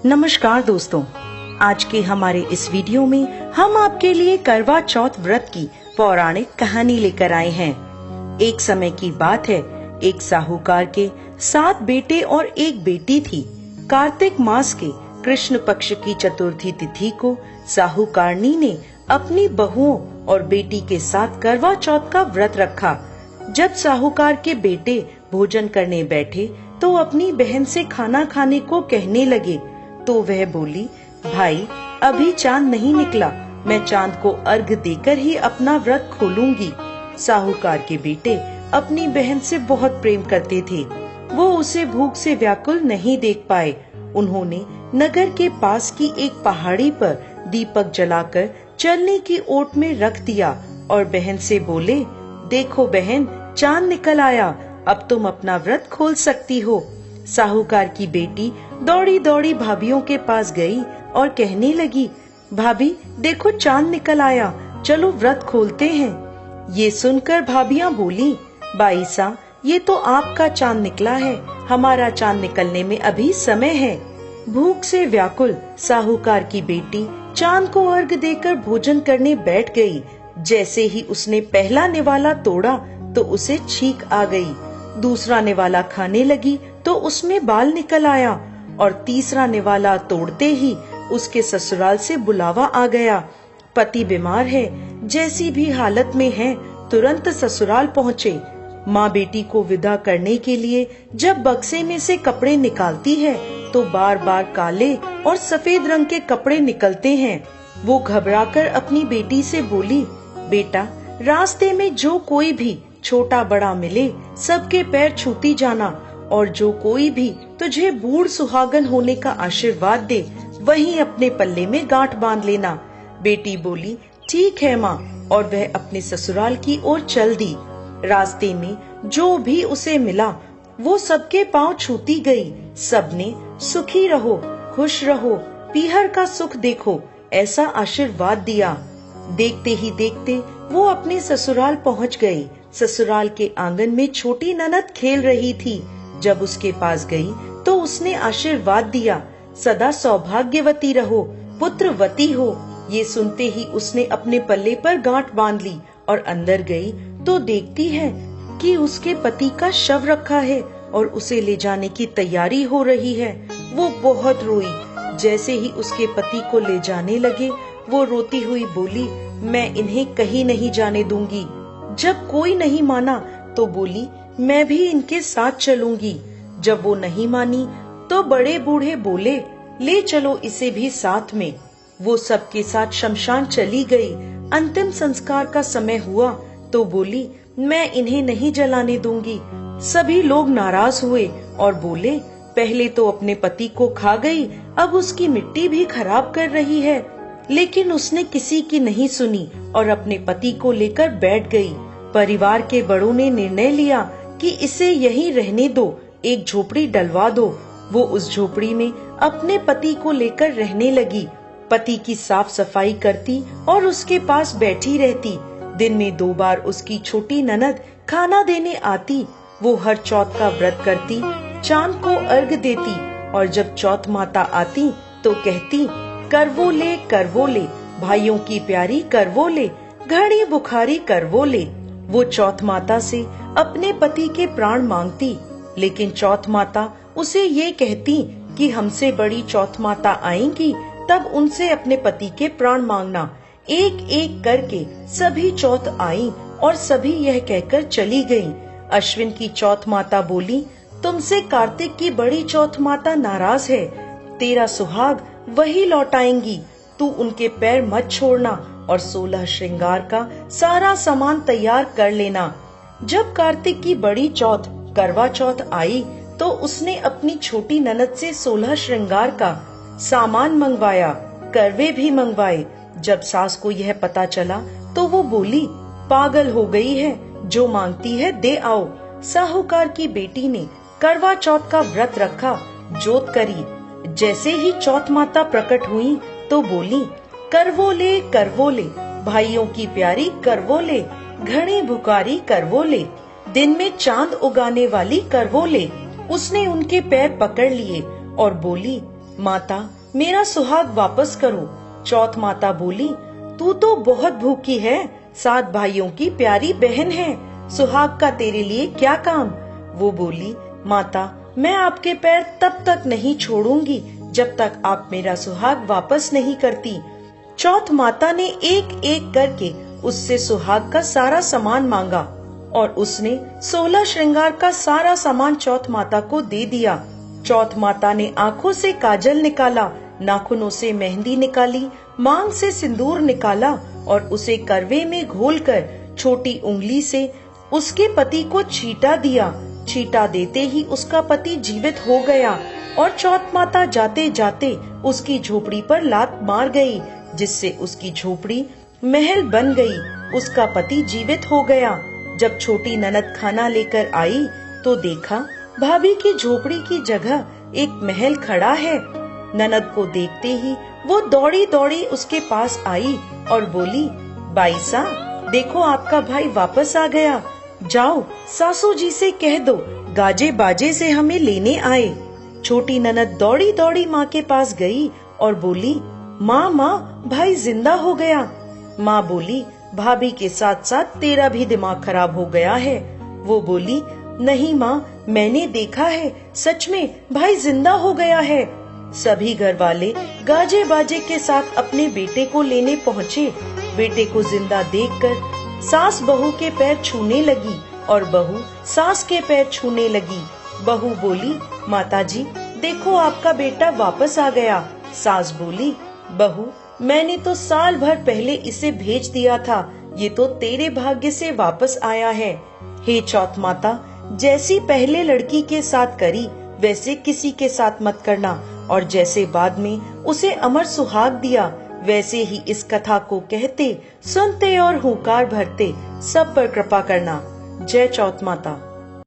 नमस्कार दोस्तों, आज के हमारे इस वीडियो में हम आपके लिए करवा चौथ व्रत की पौराणिक कहानी लेकर आए हैं। एक समय की बात है, एक साहूकार के 7 बेटे और एक बेटी थी। कार्तिक मास के कृष्ण पक्ष की चतुर्थी तिथि को साहूकारनी ने अपनी बहुओं और बेटी के साथ करवा चौथ का व्रत रखा। जब साहूकार के बेटे भोजन करने बैठे तो अपनी बहन से खाना खाने को कहने लगे, तो वह बोली, भाई अभी चांद नहीं निकला, मैं चांद को अर्घ देकर ही अपना व्रत खोलूंगी। साहूकार के बेटे अपनी बहन से बहुत प्रेम करते थे। वो उसे भूख से व्याकुल नहीं देख पाए। उन्होंने नगर के पास की एक पहाड़ी पर दीपक जलाकर चलने की ओट में रख दिया और बहन से बोले, देखो बहन, चांद निकल आया, अब तुम अपना व्रत खोल सकती हो। साहूकार की बेटी दौड़ी दौड़ी भाभियों के पास गई और कहने लगी, भाभी देखो चांद निकल आया, चलो व्रत खोलते हैं। ये सुनकर भाभियां बोली, बाईसा ये तो आपका चांद निकला है, हमारा चांद निकलने में अभी समय है। भूख से व्याकुल साहूकार की बेटी चांद को अर्घ देकर भोजन करने बैठ गई। जैसे ही उसने पहला निवाला तोड़ा तो उसे छींक आ गई। दूसरा निवाला खाने लगी तो उसमें बाल निकल आया और तीसरा निवाला तोड़ते ही उसके ससुराल से बुलावा आ गया। पति बीमार है, जैसी भी हालत में है, तुरंत ससुराल पहुँचे। माँ बेटी को विदा करने के लिए जब बक्से में से कपड़े निकालती है तो बार बार काले और सफेद रंग के कपड़े निकलते हैं। वो घबराकर अपनी बेटी से बोली, बेटा रास्ते में जो कोई भी छोटा बड़ा मिले सबके पैर छूती जाना, और जो कोई भी तुझे बूढ़ सुहागन होने का आशीर्वाद दे वहीं अपने पल्ले में गांठ बांध लेना। बेटी बोली, ठीक है माँ, और वह अपने ससुराल की ओर चल दी। रास्ते में जो भी उसे मिला वो सबके पांव छूती गई। सबने सुखी रहो, खुश रहो, पीहर का सुख देखो, ऐसा आशीर्वाद दिया। देखते ही देखते वो अपने ससुराल पहुँच गई। ससुराल के आंगन में छोटी ननद खेल रही थी। जब उसके पास गई तो उसने आशीर्वाद दिया, सदा सौभाग्यवती रहो, पुत्रवती हो। ये सुनते ही उसने अपने पल्ले पर गांठ बांध ली और अंदर गई तो देखती है कि उसके पति का शव रखा है और उसे ले जाने की तैयारी हो रही है। वो बहुत रोई। जैसे ही उसके पति को ले जाने लगे वो रोती हुई बोली, मैं इन्हें कहीं नहीं जाने दूंगी। जब कोई नहीं माना तो बोली, मैं भी इनके साथ चलूंगी। जब वो नहीं मानी तो बड़े बूढ़े बोले, ले चलो इसे भी साथ में। वो सबके साथ शमशान चली गई। अंतिम संस्कार का समय हुआ तो बोली, मैं इन्हें नहीं जलाने दूंगी। सभी लोग नाराज हुए और बोले, पहले तो अपने पति को खा गई, अब उसकी मिट्टी भी खराब कर रही है। लेकिन उसने किसी की नहीं सुनी और अपने पति को लेकर बैठ गई। परिवार के बड़ों ने निर्णय लिया कि इसे यहीं रहने दो, एक झोपड़ी डलवा दो। वो उस झोपड़ी में अपने पति को लेकर रहने लगी। पति की साफ सफाई करती और उसके पास बैठी रहती। दिन में 2 बार उसकी छोटी ननद खाना देने आती। वो हर चौथ का व्रत करती, चांद को अर्घ देती और जब चौथ माता आती तो कहती, करवो ले, भाइयों की प्यारी करवो ले, घड़ी बुखारी करवो ले। वो चौथ माता से अपने पति के प्राण मांगती, लेकिन चौथ माता उसे ये कहती कि हमसे बड़ी चौथ माता आएंगी तब उनसे अपने पति के प्राण मांगना। एक एक करके सभी चौथ आई और सभी यह कहकर चली गईं। अश्विन की चौथ माता बोली, तुमसे कार्तिक की बड़ी चौथ माता नाराज है, तेरा सुहाग वही लौटाएंगी, तू उनके पैर मत छोड़ना और 16 श्रृंगार का सारा सामान तैयार कर लेना। जब कार्तिक की बड़ी चौथ करवा चौथ आई तो उसने अपनी छोटी ननद से 16 श्रृंगार का सामान मंगवाया, करवे भी मंगवाए। जब सास को यह पता चला तो वो बोली, पागल हो गई है, जो मांगती है दे आओ। साहूकार की बेटी ने करवा चौथ का व्रत रखा, जोत करी। जैसे ही चौथ माता प्रकट हुई तो बोली, करवो ले, भाइयों की प्यारी करवो ले, घड़ी भुकारी करवो ले, दिन में चांद उगाने वाली करवो ले। उसने उनके पैर पकड़ लिए और बोली, माता, मेरा सुहाग वापस करो। चौथ माता बोली, तू तो बहुत भूखी है, 7 भाइयों की प्यारी बहन है, सुहाग का तेरे लिए क्या काम। वो बोली, माता, मैं आपके पैर तब तक नहीं छोड़ूंगी जब तक आप मेरा सुहाग वापस नहीं करती। चौथ माता ने एक एक करके उससे सुहाग का सारा सामान मांगा और उसने 16 श्रृंगार का सारा सामान चौथ माता को दे दिया। चौथ माता ने आंखों से काजल निकाला, नाखूनों से मेहंदी निकाली, मांग से सिंदूर निकाला और उसे करवे में घोलकर छोटी उंगली से उसके पति को छींटा दिया। छींटा देते ही उसका पति जीवित हो गया और चौथ माता जाते जाते उसकी झोपड़ी पर लात मार गई, जिससे उसकी झोपड़ी महल बन गई। उसका पति जीवित हो गया। जब छोटी ननद खाना लेकर आई तो देखा भाभी की झोपड़ी की जगह एक महल खड़ा है। ननद को देखते ही वो दौड़ी दौड़ी उसके पास आई और बोली, बाईसा, देखो आपका भाई वापस आ गया, जाओ सासू जी से कह दो गाजे बाजे से हमें लेने आए। छोटी ननद दौड़ी दौड़ी माँ के पास गई और बोली, माँ माँ, भाई जिंदा हो गया। माँ बोली, भाभी के साथ साथ तेरा भी दिमाग खराब हो गया है। वो बोली, नहीं माँ, मैंने देखा है, सच में भाई जिंदा हो गया है। सभी घर वाले गाजे बाजे के साथ अपने बेटे को लेने पहुँचे। बेटे को जिंदा देखकर सास बहू के पैर छूने लगी और बहू सास के पैर छूने लगी। बहू बोली, माताजी, देखो आपका बेटा वापस आ गया। सास बोली, बहू, मैंने तो साल भर पहले इसे भेज दिया था, ये तो तेरे भाग्य से वापस आया है। हे चौथ माता, जैसी पहले लड़की के साथ करी वैसे किसी के साथ मत करना, और जैसे बाद में उसे अमर सुहाग दिया वैसे ही इस कथा को कहते, सुनते और हुंकार भरते सब पर कृपा करना। जय चौथ माता।